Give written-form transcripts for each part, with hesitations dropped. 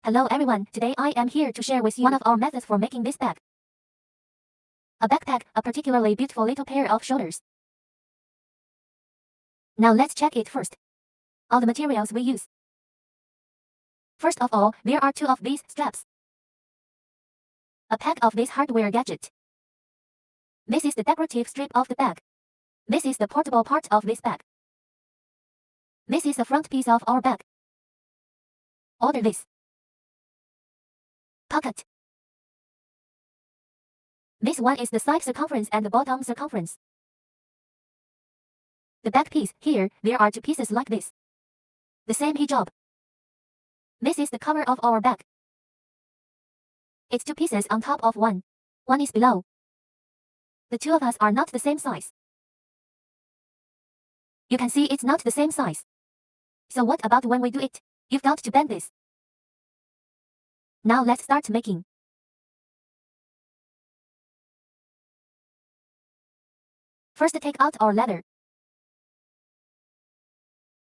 Hello everyone, today I am here to share with you one of our methods for making this bag. A backpack, a particularly beautiful little pair of shoulders. Now let's check it first. All the materials we use. First of all, there are 2 of these straps. A pack of this hardware gadget. This is the decorative strip of the bag. This is the portable part of this bag. This is the front piece of our bag. Order this. Pocket. This one is the side circumference and the bottom circumference. The back piece, here, there are 2 pieces like this. The same hijab. This is the cover of our bag. It's 2 pieces on top of one. One is below. The 2 of us are not the same size. You can see it's not the same size. So what about when we do it? You've got to bend this. Now let's start making. First take out our leather.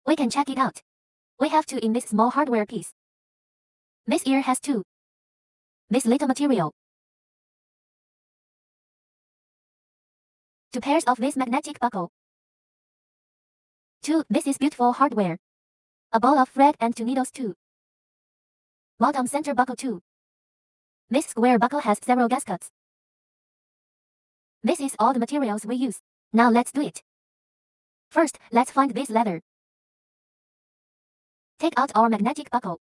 We can check it out. We have 2 in this small hardware piece. This ear has 2. This little material. 2 pairs of this magnetic buckle. 2. This is beautiful hardware. A ball of thread and 2 needles too. Bottom center buckle 2. This square buckle has several gaskets. This is all the materials we use. Now let's do it. First, let's find this leather. Take out our magnetic buckle.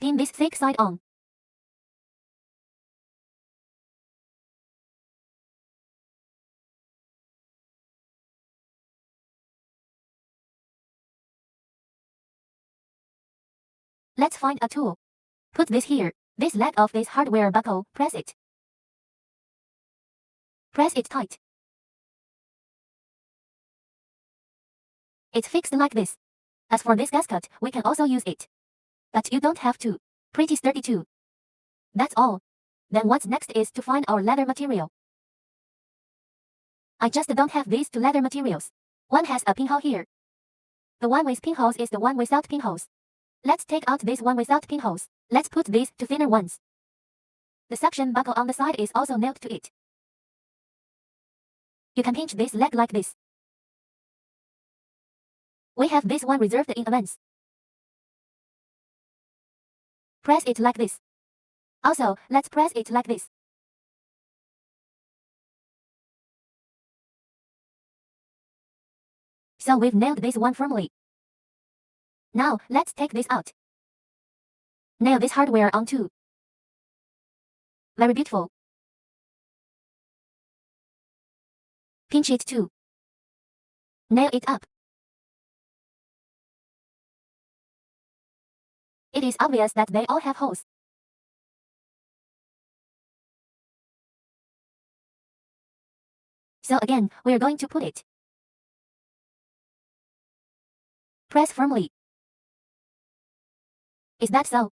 Pin this thick side on. Let's find a tool. Put this here. This leg of this hardware buckle, press it. Press it tight. It's fixed like this. As for this gasket, we can also use it. But you don't have to. Pretty sturdy too. That's all. Then what's next is to find our leather material. I just don't have these 2 leather materials. One has a pinhole here. The one with pinholes is the one without pinholes. Let's take out this one without pinholes. Let's put these 2 thinner ones. The suction buckle on the side is also nailed to it. You can pinch this leg like this. We have this one reserved in advance. Press it like this. Also, let's press it like this. So we've nailed this one firmly. Now, let's take this out. Nail this hardware on too. Very beautiful. Pinch it too. Nail it up. It is obvious that they all have holes. So again, we're going to put it. Press firmly. Is that so?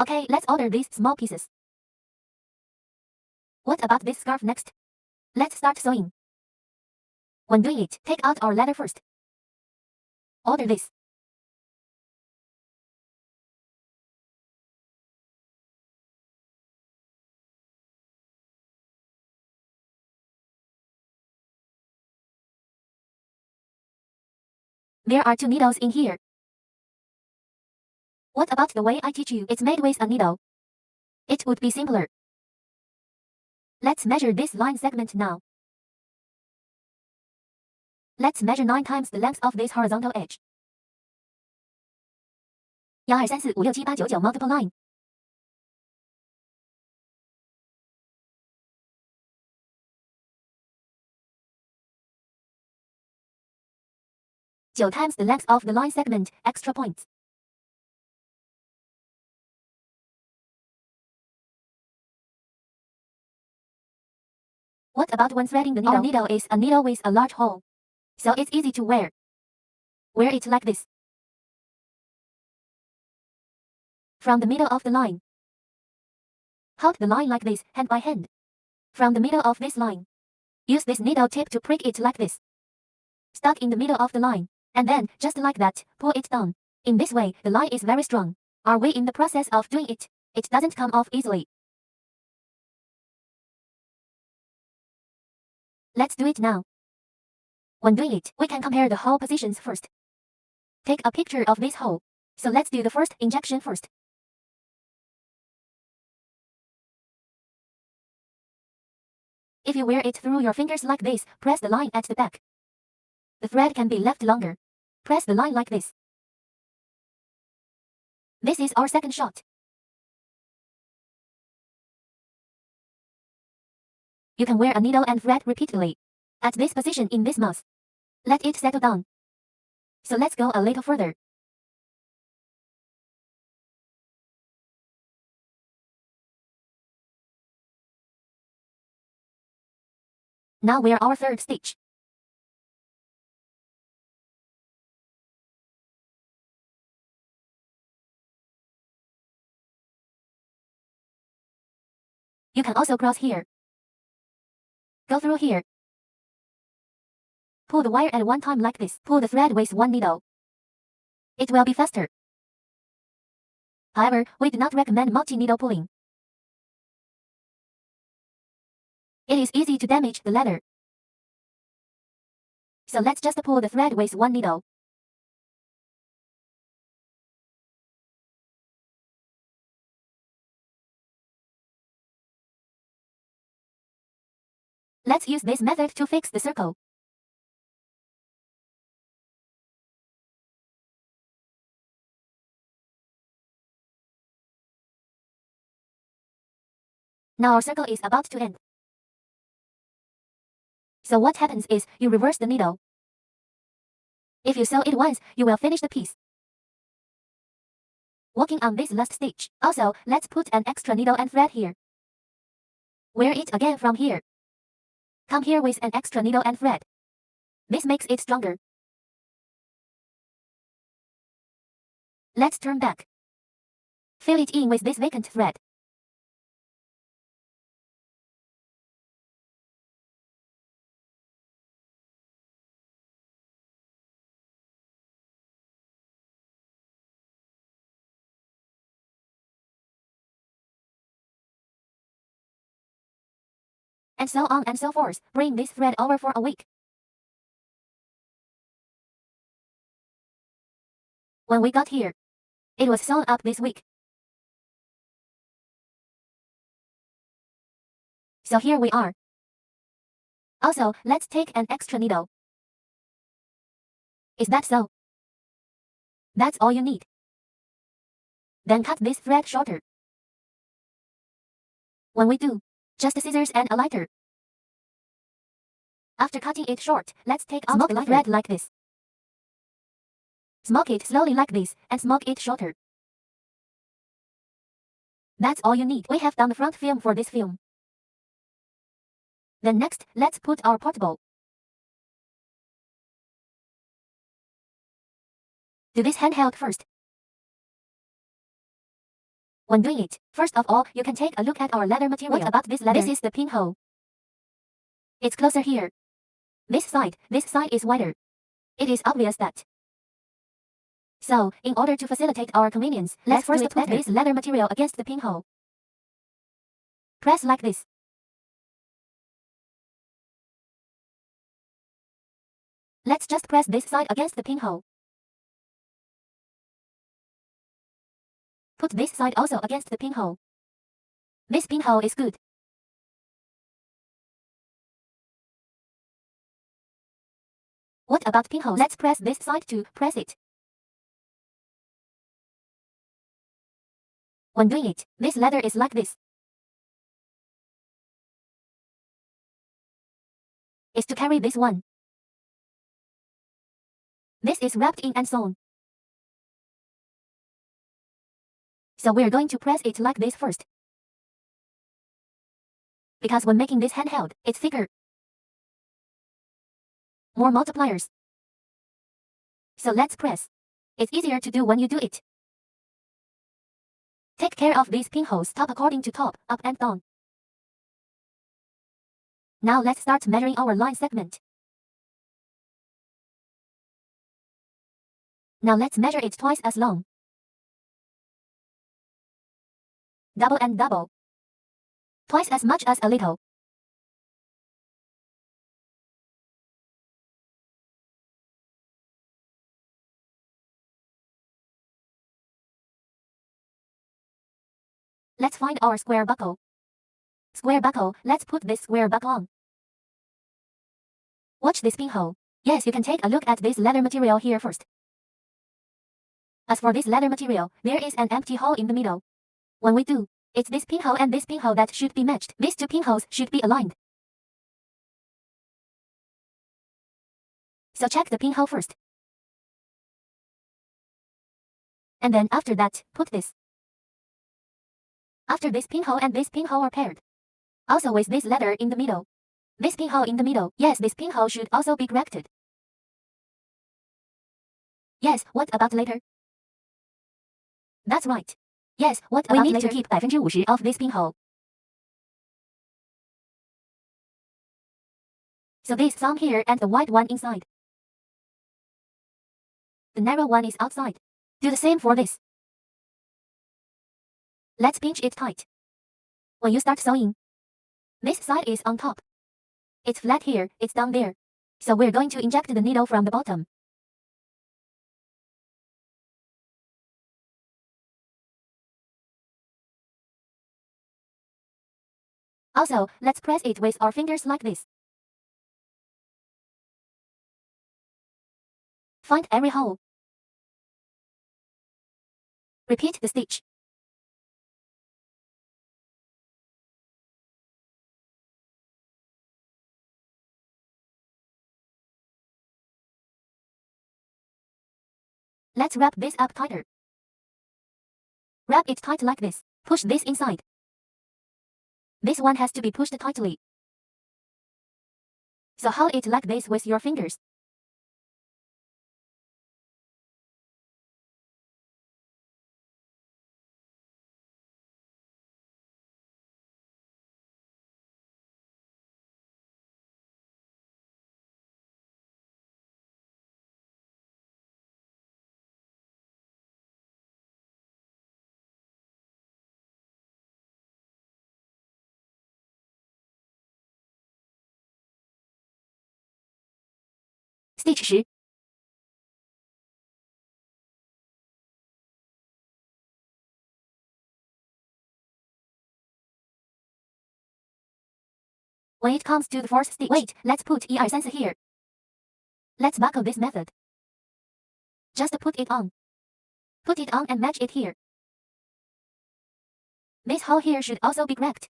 Okay, let's order these small pieces. What about this scarf next? Let's start sewing. When doing it, take out our leather first. Order this. There are 2 needles in here. What about the way I teach you? It's made with a needle. It would be simpler. Let's measure this line segment now. Let's measure 9 times the length of this horizontal edge. 1 2 3 4 5 6 7 8 9 multiple line. Nine times the length of the line segment, extra points. What about when threading the needle? Our needle is a needle with a large hole, so it's easy to wear. Wear it like this. From the middle of the line. Hold the line like this, hand by hand. from the middle of this line. Use this needle tip to prick it like this. Stuck in the middle of the line. And then, just like that, pull it down. In this way, the line is very strong. Are we in the process of doing it? It doesn't come off easily. Let's do it now. When doing it, we can compare the hole positions first. Take a picture of this hole. So let's do the first injection first. If you wear it through your fingers like this, press the line at the back. The thread can be left longer. Press the line like this. This is our second shot. You can wear a needle and thread repeatedly. At this position in this mouth. Let it settle down. So let's go a little further. Now wear our third stitch. You can also cross here. Go through here. Pull the wire at one time like this. Pull the thread with one needle. It will be faster. However, we do not recommend multi-needle pulling. It is easy to damage the leather. So let's just pull the thread with one needle. Let's use this method to fix the circle. Now our circle is about to end. So what happens is, you reverse the needle. If you sew it once, you will finish the piece. Working on this last stitch. Also, let's put an extra needle and thread here. Wear it again from here. Come here with an extra needle and thread. This makes it stronger. Let's turn back. Fill it in with this vacant thread. And so on and so forth. Bring this thread over for a week. When we got here, it was sewn up this week. So here we are. Also, let's take an extra needle. Is that so? That's all you need. Then cut this thread shorter. When we do, just scissors and a lighter. After cutting it short, let's take out the thread like this. Smoke it slowly like this, and smoke it shorter. That's all you need. We have done the front film for this film. Then next, let's put our portable. Do this handheld first. When doing it, first of all, you can take a look at our leather material. What about this leather? This is the pinhole. It's closer here. This side is wider. It is obvious that. So, in order to facilitate our convenience, let's first put this leather material against the pinhole. Press like this. Let's just press this side against the pinhole. Put this side also against the pinhole. This pinhole is good. What about pinholes? Let's press this side to press it. When doing it, this leather is like this. It's to carry this one. This is wrapped in and sewn. So we're going to press it like this first. Because when making this handheld, it's thicker. More multipliers. So let's press. It's easier to do when you do it. Take care of these pinholes top according to top, up and down. Now let's start measuring our line segment. Now let's measure it twice as long. Double and double. Twice as much as a little. Let's find our square buckle. Square buckle, let's put this square buckle on. Watch this pinhole. Yes, you can take a look at this leather material here first. As for this leather material, there is an empty hole in the middle. When we do, it's this pinhole and this pinhole that should be matched. These two pinholes should be aligned. So check the pinhole first. And then after that, put this. After this pinhole and this pinhole are paired. Also with this leather in the middle. This pinhole in the middle. Yes, this pinhole should also be corrected. Yes, what about later? That's right. Yes, what about later? We need to keep 50% of this pinhole. So this some here and the wide one inside. The narrow one is outside. Do the same for this. Let's pinch it tight. When you start sewing, this side is on top. It's flat here, it's down there. So we're going to inject the needle from the bottom. Also, let's press it with our fingers like this. Find every hole. Repeat the stitch. Let's wrap this up tighter. Wrap it tight like this. Push this inside. This one has to be pushed tightly. So hold it like this with your fingers. Stitch 10. When it comes to the fourth stitch, wait, let's put sense here. Let's buckle this method. Just put it on. Put it on and match it here. This hole here should also be correct.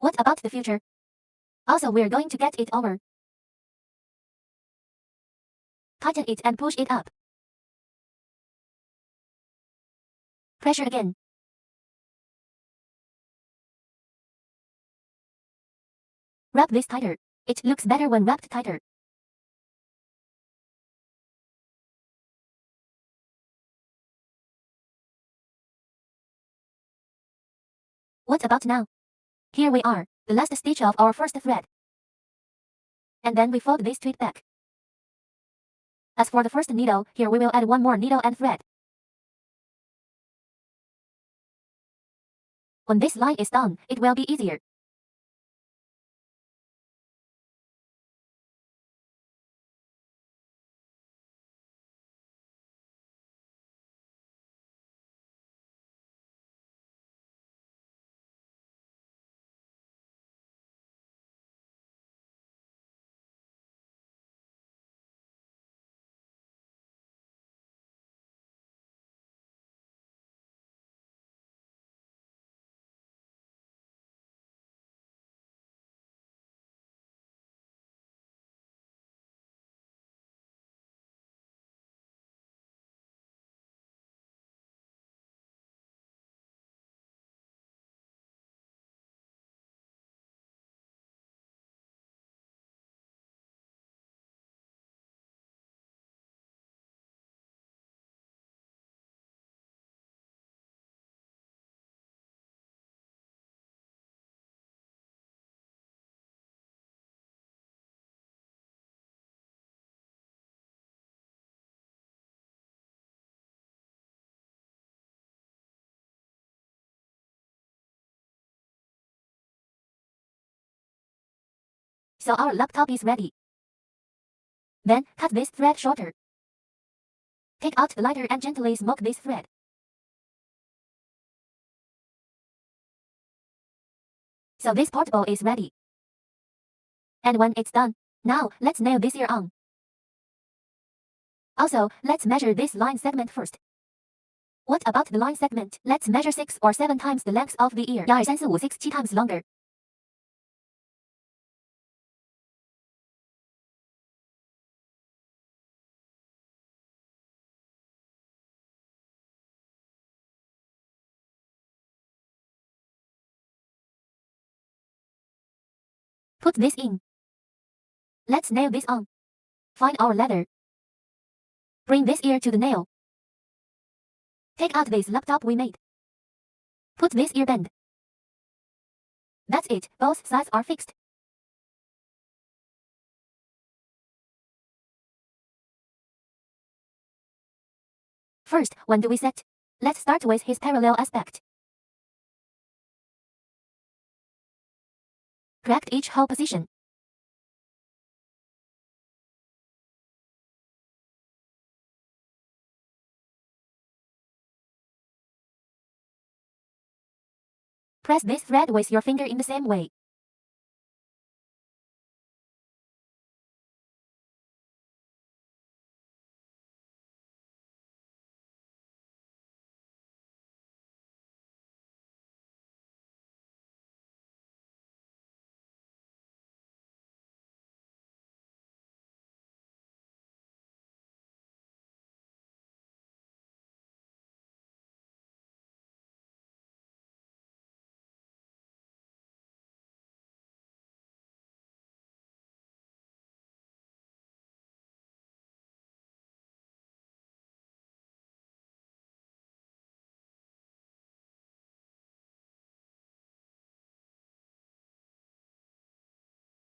What about the future? Also, we're going to get it over. Tighten it and push it up. Pressure again. Wrap this tighter. It looks better when wrapped tighter. What about now? Here we are, the last stitch of our first thread. And then we fold this tweed back. As for the first needle, here we will add one more needle and thread. When this line is done, it will be easier. So our laptop is ready. Then, cut this thread shorter. Take out the lighter and gently smoke this thread. So this portable is ready. And when it's done, now let's nail this ear on. Also, let's measure this line segment first. What about the line segment? Let's measure 6 or 7 times the length of the ear. 1, 2, 3, 4, 5, 6, 7 times longer. Put this in. Let's nail this on. Find our leather. Bring this ear to the nail. Take out this laptop we made. Put this ear bend. That's it, both sides are fixed. First, when do we set? Let's start with his parallel aspect. Correct each hole position. Press this thread with your finger in the same way.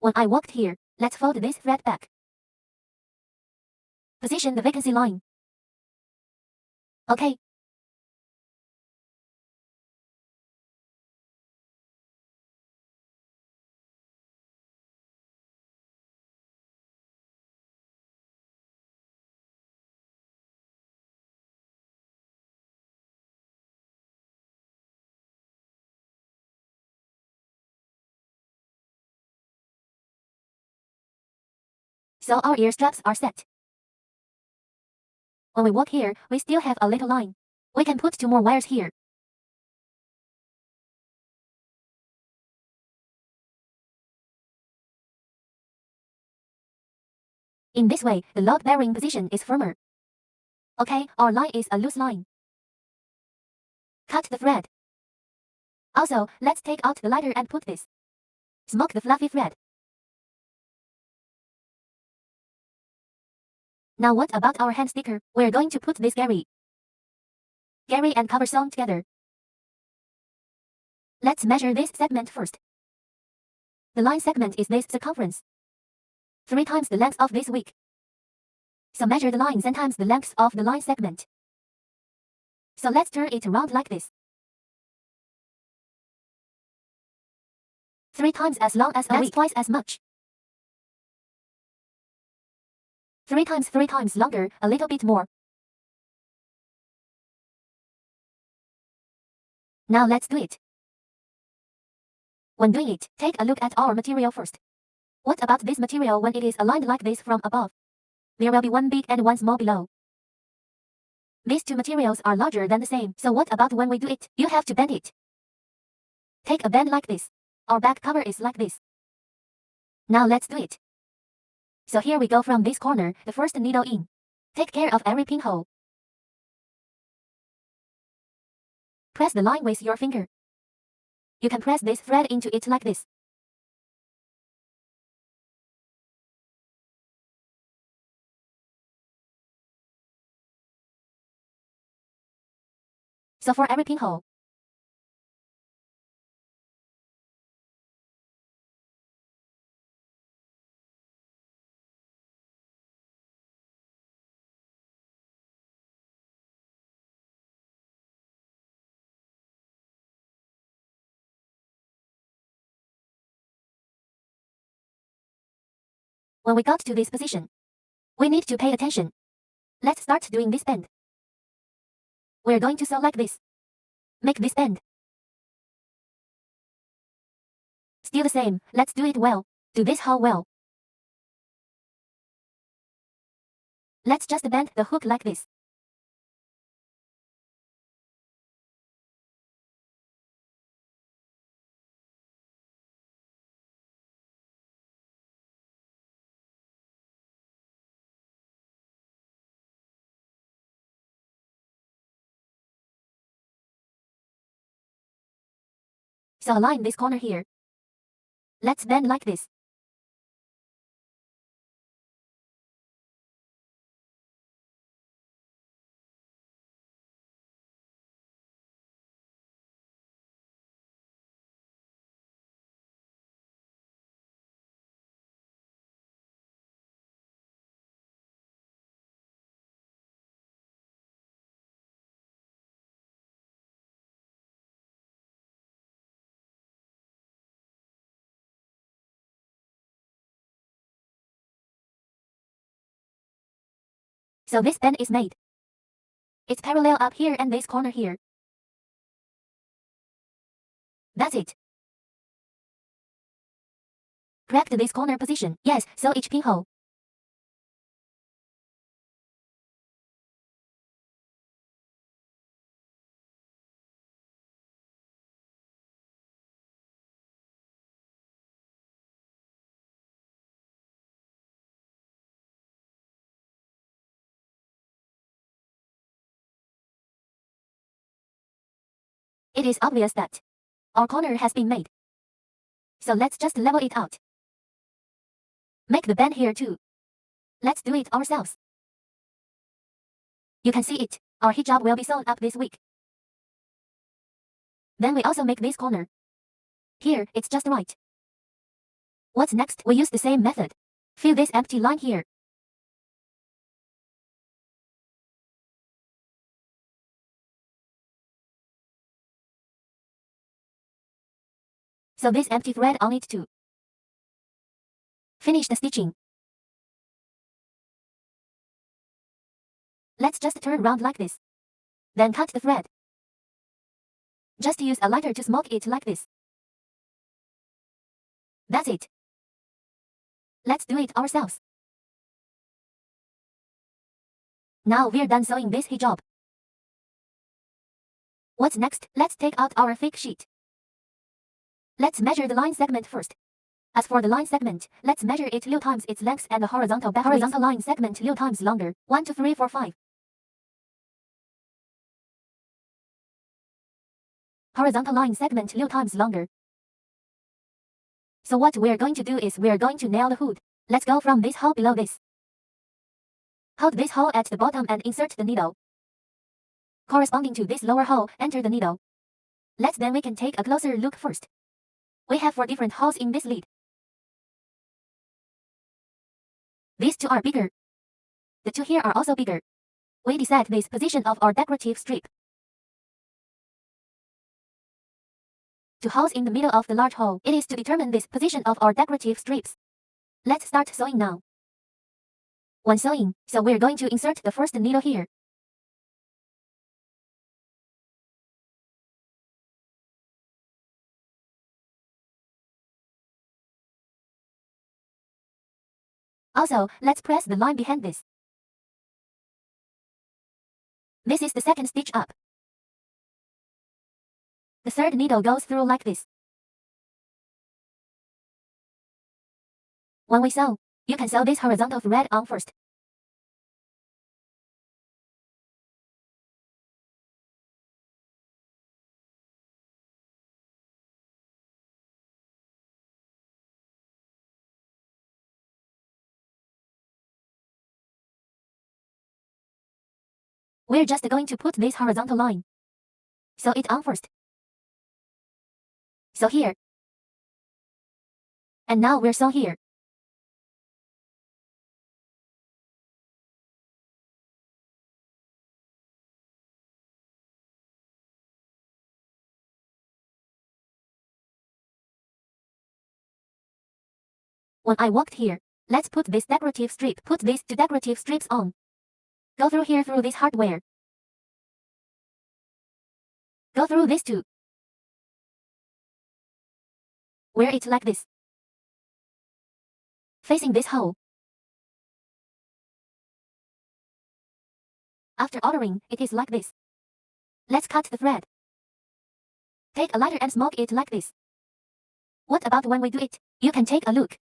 When I walked here, let's fold this thread back. Position the vacancy line. Okay. So our ear straps are set. When we walk here, we still have a little line. We can put 2 more wires here. In this way, the load bearing position is firmer. Okay, our line is a loose line. Cut the thread. Also, let's take out the lighter and put this. Smoke the fluffy thread. Now what about our hand sticker? We're going to put this Gary and cover sewn together. Let's measure this segment first. The line segment is this circumference. 3 times the length of this wick. So measure the line 10 times the length of the line segment. So let's turn it around like this. 3 times as long as a wick. Twice as much. 3 times longer, a little bit more. Now let's do it. When doing it, take a look at our material first. What about this material when it is aligned like this from above? There will be one big and one small below. These 2 materials are larger than the same, so what about when we do it? You have to bend it. Take a bend like this. Our back cover is like this. Now let's do it. So here we go from this corner, the first needle in. Take care of every pinhole. Press the line with your finger. You can press this thread into it like this. So for every pinhole. When we got to this position, we need to pay attention. Let's start doing this bend. We're going to sew like this. Make this bend. Still the same, let's do it well. Do this hole well. Let's just bend the hook like this. So align this corner here. Let's bend like this. So this bend is made. It's parallel up here and this corner here. That's it. Correct this corner position. Yes, sew each pinhole. It is obvious that our corner has been made. So let's just level it out. Make the bend here too. Let's do it ourselves. You can see it. Our hijab will be sewn up this week. Then we also make this corner. Here, it's just right. What's next? We use the same method. Fill this empty line here. So this empty thread on it too. Finish the stitching. Let's just turn round like this. Then cut the thread. Just use a lighter to smoke it like this. That's it. Let's do it ourselves. Now we're done sewing this hijab. What's next? Let's take out our fake sheet. Let's measure the line segment first. As for the line segment, let's measure it 6 times its length and the horizontal back horizontal line segment 6 times longer. 1, 2, 3, 4, 5. Horizontal line segment 6 times longer. So what we're going to do is we're going to nail the hood. Let's go from this hole below this. Hold this hole at the bottom and insert the needle. Corresponding to this lower hole, enter the needle. Then we can take a closer look first. We have 4 different holes in this lead. These 2 are bigger. The 2 here are also bigger. We decide this position of our decorative strip. 2 holes in the middle of the large hole. It is to determine this position of our decorative strips. Let's start sewing now. When sewing, so we're going to insert the first needle here. Also, let's press the line behind this. This is the second stitch up. The third needle goes through like this. When we sew, you can sew this horizontal thread on first. We're just going to put this horizontal line. Sew it on first. Sew here. And now we're sew here. When I walked here, Let's put this decorative strip. Put these two decorative strips on. Go through here through this hardware. Go through this too. Wear it like this. Facing this hole. After ordering, it is like this. Let's cut the thread. Take a lighter and smoke it like this. What about when we do it? You can take a look.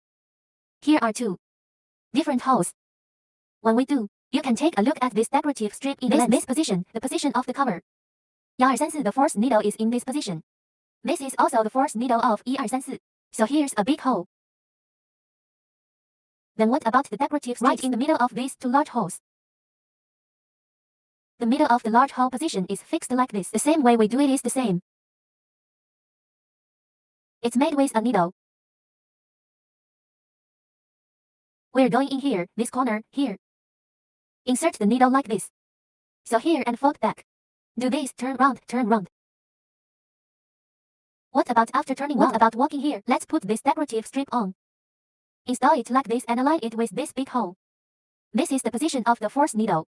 Here are two different holes. When we do, you can take a look at this decorative strip in this position, the position of the cover. 1、2、3、4, the fourth needle is in this position. This is also the fourth needle of 1、2、3、4. So here's a big hole. Then what about the decorative strip right in the middle of these two large holes? The middle of the large hole position is fixed like this. The same way we do it is the same. It's made with a needle. We're going in here, this corner, here. Insert the needle like this. So here and fold back. Do this, turn round, turn round. What about after turning round? What about walking here? Let's put this decorative strip on. Install it like this and align it with this big hole. This is the position of the fourth needle.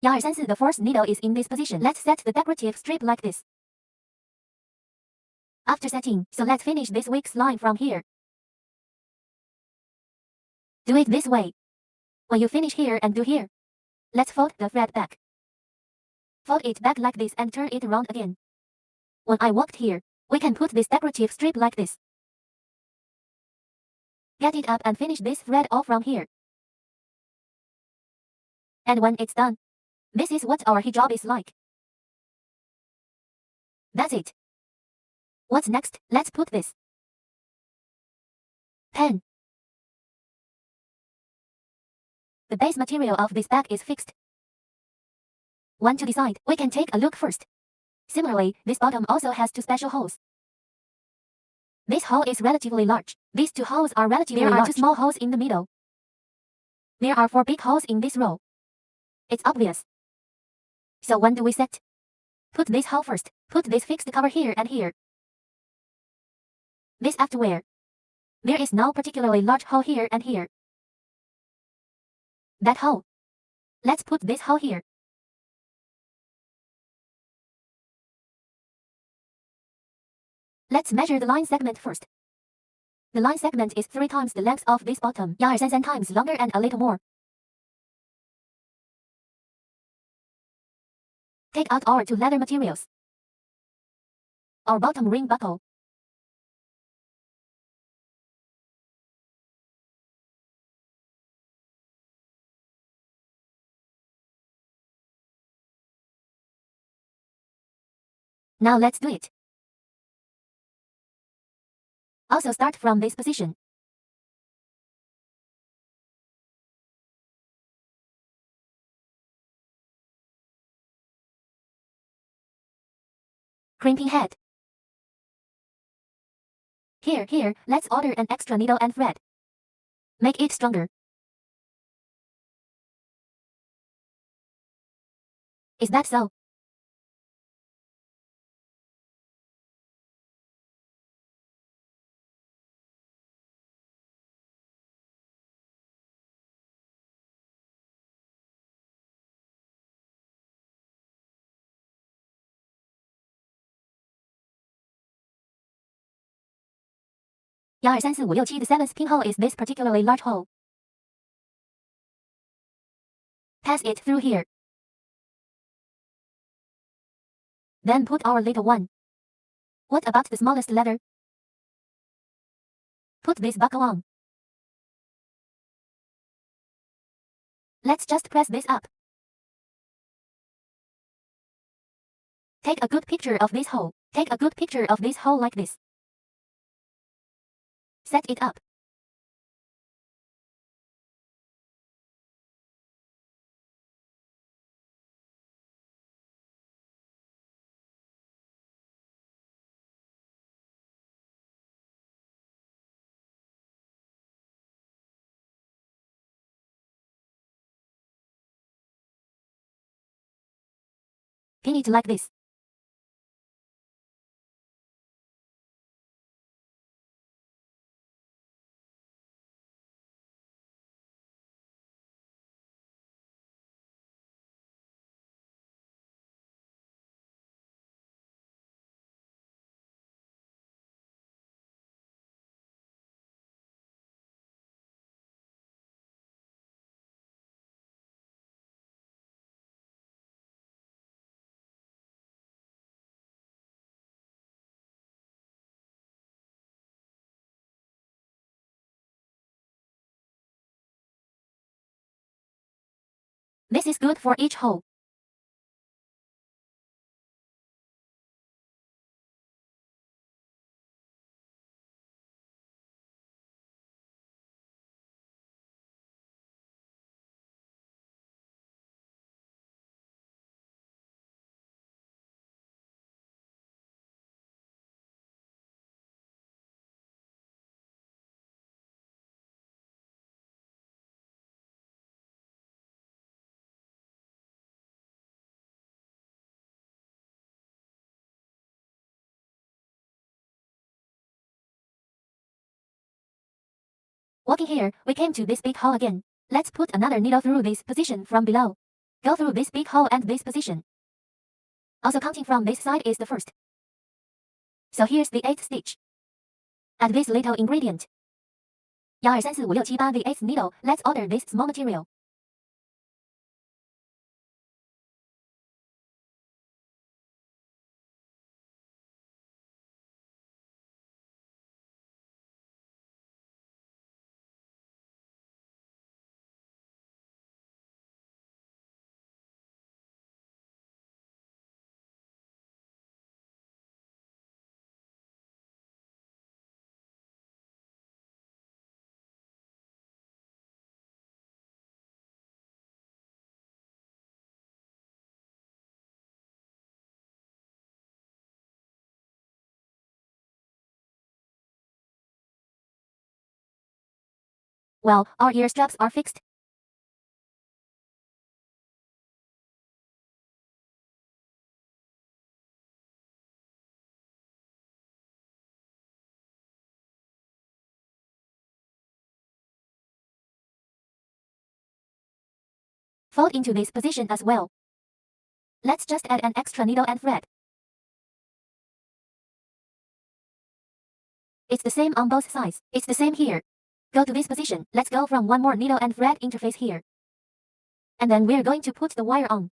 1、2、3、4, the fourth needle is in this position. Let's set the decorative strip like this. After setting, so let's finish this week's line from here. Do it this way. When you finish here and do here, let's fold the thread back. Fold it back like this and turn it around again. When I walked here, we can put this decorative strip like this. Get it up and finish this thread all from here. And when it's done, this is what our hijab is like. That's it. What's next? Let's put this pen. The base material of this bag is fixed. Want to decide? We can take a look first. Similarly, this bottom also has two special holes. This hole is relatively large. These two holes are relatively large. There are two small holes in the middle. There are 4 big holes in this row. It's obvious. So when do we set? Put this hole first. Put this fixed cover here and here. This afterwear. There is no particularly large hole here and here. That hole. Let's put this hole here. Let's measure the line segment first. The line segment is 3 times the length of this bottom. 1、2、3、4 times longer and a little more. Take out our 2 leather materials. Our bottom ring buckle. Now let's do it. Also start from this position. Crimping head. Here, let's order an extra needle and thread. Make it stronger. Is that so? The 7th pinhole is this particularly large hole. Pass it through here. Then put our little one. What about the smallest letter? Put this buckle on. Let's just press this up. Take a good picture of this hole. Take a good picture of this hole like this. Set it up. Pin it like this. This is good for each hole. Walking here, we came to this big hole again. Let's put another needle through this position from below. Go through this big hole and this position. Also counting from this side is the first. So here's the 8th stitch. Add this little ingredient. 1 2 3 4 5 6 7 the 8th needle. Let's order this small material. Well, our ear straps are fixed. Fold into this position as well. Let's just add an extra needle and thread. It's the same on both sides. It's the same here. Go to this position. Let's go from one more needle and thread interface here. And then we're going to put the wire on.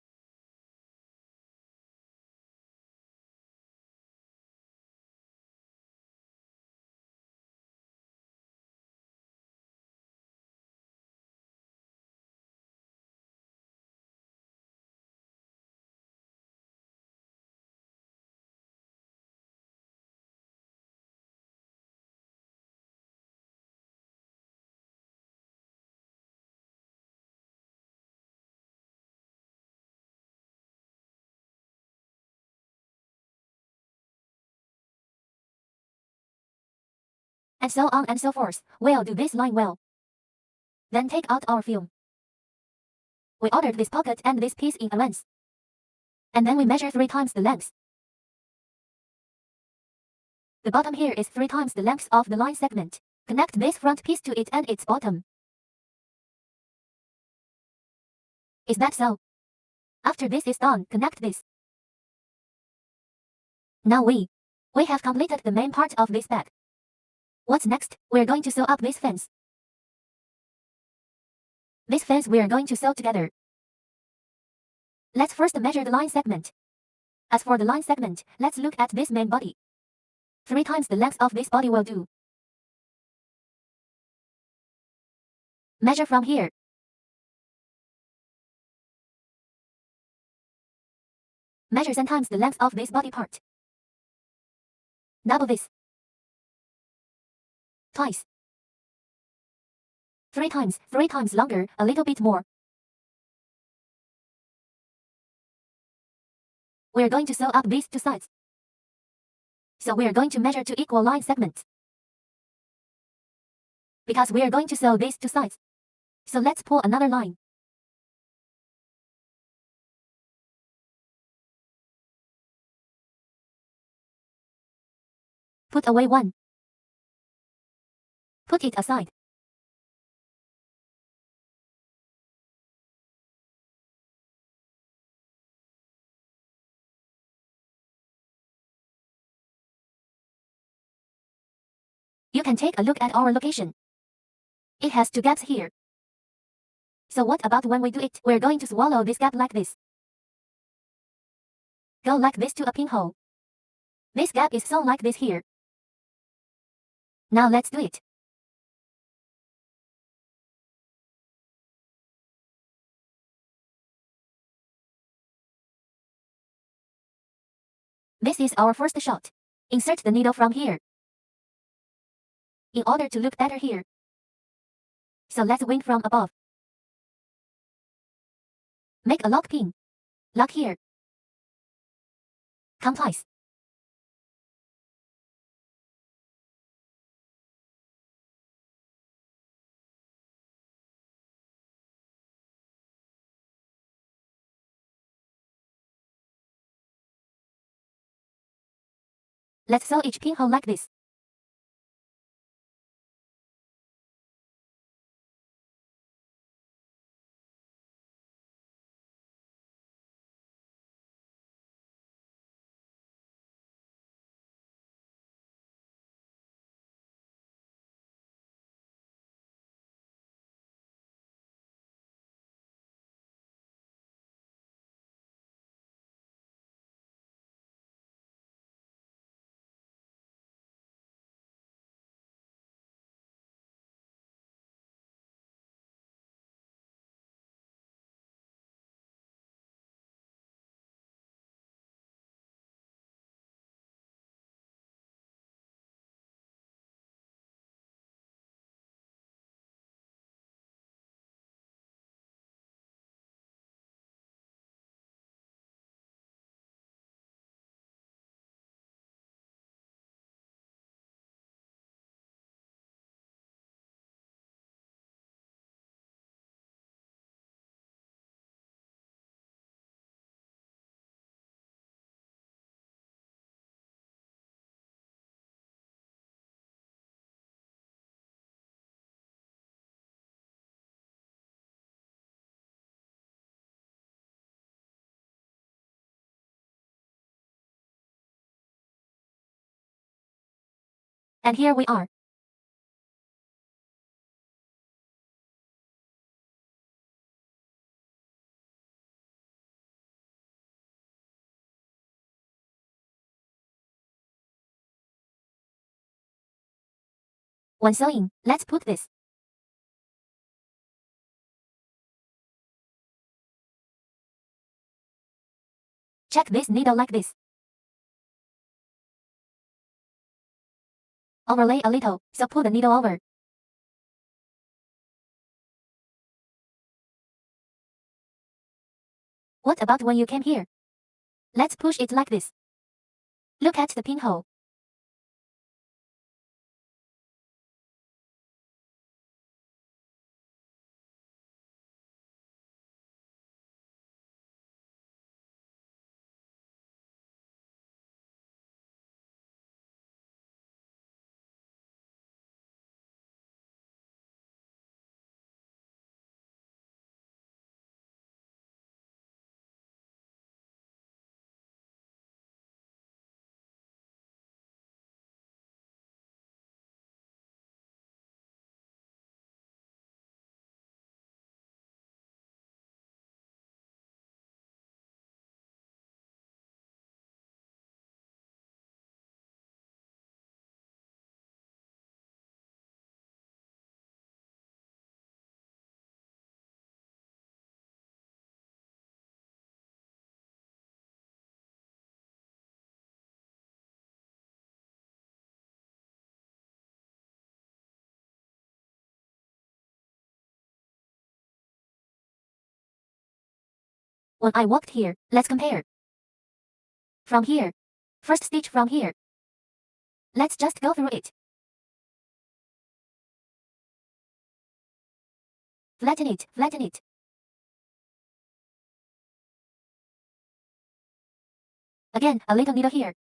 And so on and so forth. We'll do this line well. Then take out our film. We ordered this pocket and this piece in advance. And then we measure 3 times the length. The bottom here is 3 times the length of the line segment. Connect this front piece to it and its bottom. Is that so? After this is done, connect this. Now we have completed the main part of this bag. What's next? We're going to sew up this fence. This fence we're going to sew together. Let's first measure the line segment. As for the line segment, let's look at this main body. 3 times the length of this body will do. Measure from here. Measure 10 times the length of this body part. Double this. Twice. 3 times longer, a little bit more. We're going to sew up these 2 sides. So we're going to measure 2 equal line segments. Because we're going to sew these 2 sides. So let's pull another line. Put away one. Put it aside. You can take a look at our location. It has 2 gaps here. So what about when we do it? We're going to swallow this gap like this. Go like this to a pinhole. This gap is sewn like this here. Now let's do it. This is our first shot. Insert the needle from here. In order to look better here. So let's win from above. Make a lock pin. Lock here. Come twice. Let's sew each pinhole like this. And here we are. When sewing, let's put this. Check this needle like this. Overlay a little, so pull the needle over. What about when you came here? Let's push it like this. Look at the pinhole. When I walked here, let's compare. From here. First stitch from here. Let's just go through it. Flatten it, flatten it. Again, a little needle here.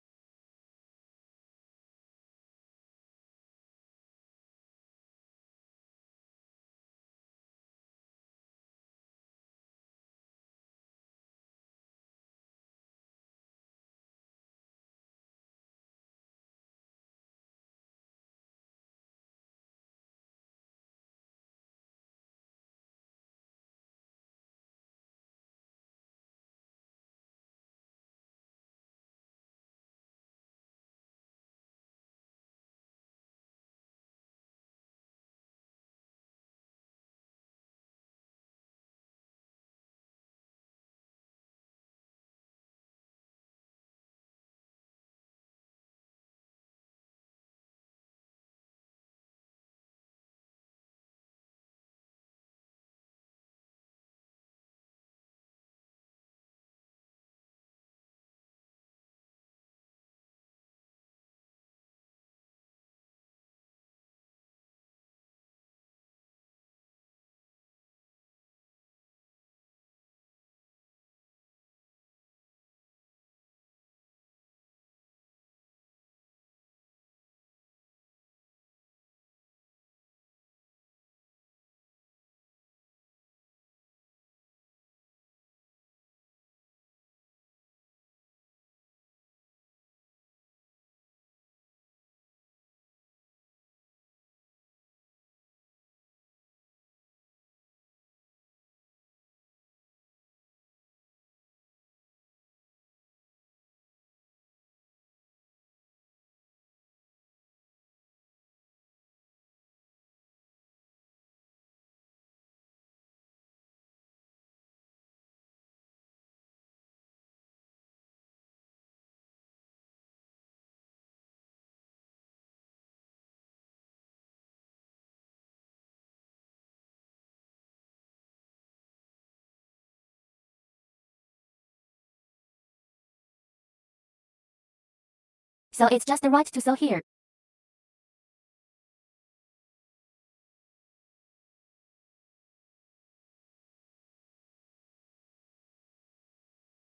So it's just right to sew here.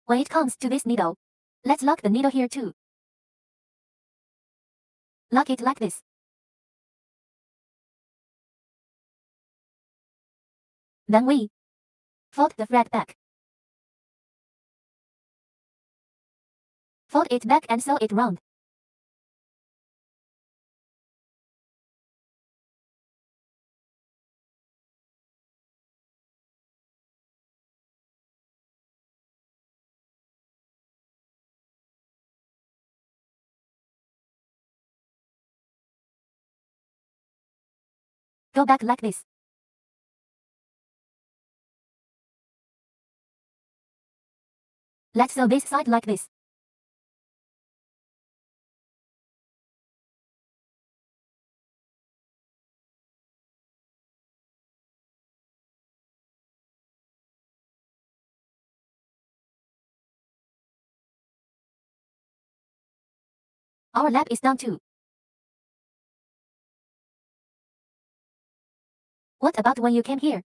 When it comes to this needle, let's lock the needle here too. Lock it like this. Then we fold the thread back. Fold it back and sew it round. Go back like this. Let's sew this side like this. Our lap is done too. What about when you came here?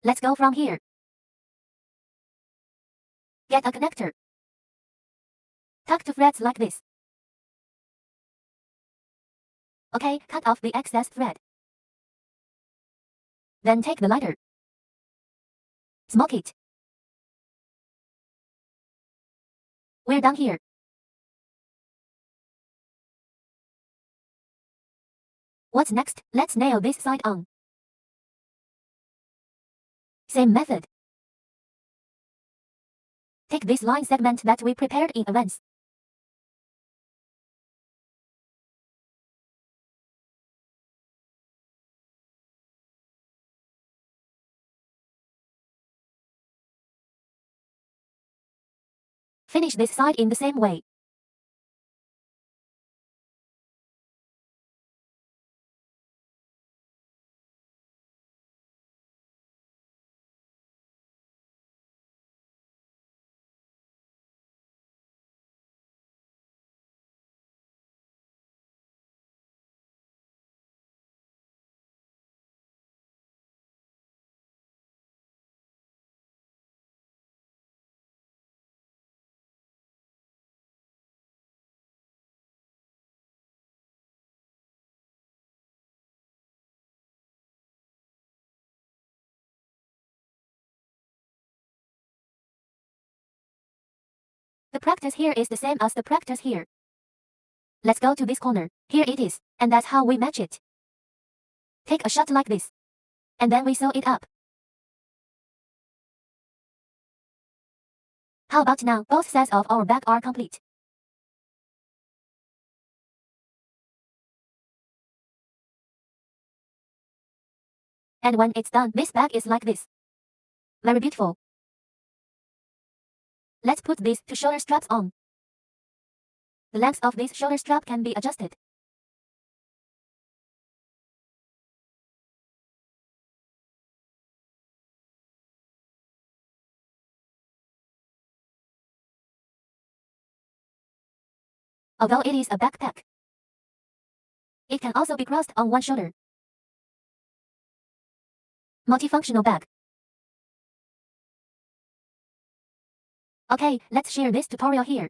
Let's go from here. Get a connector. Tuck two threads like this. Okay, cut off the excess thread. Then take the lighter. Smoke it. We're done here. What's next? Let's nail this side on. Same method. Take this line segment that we prepared in advance. Finish this side in the same way. The practice here is the same as the practice here. Let's go to this corner. Here it is, and that's how we match it. Take a shot like this. And then we sew it up. How about now? Both sides of our bag are complete. And when it's done, this bag is like this. Very beautiful. Let's put these two shoulder straps on. The length of this shoulder strap can be adjusted. Although it is a backpack, it can also be crossed on one shoulder. Multifunctional bag. Okay, let's share this tutorial here.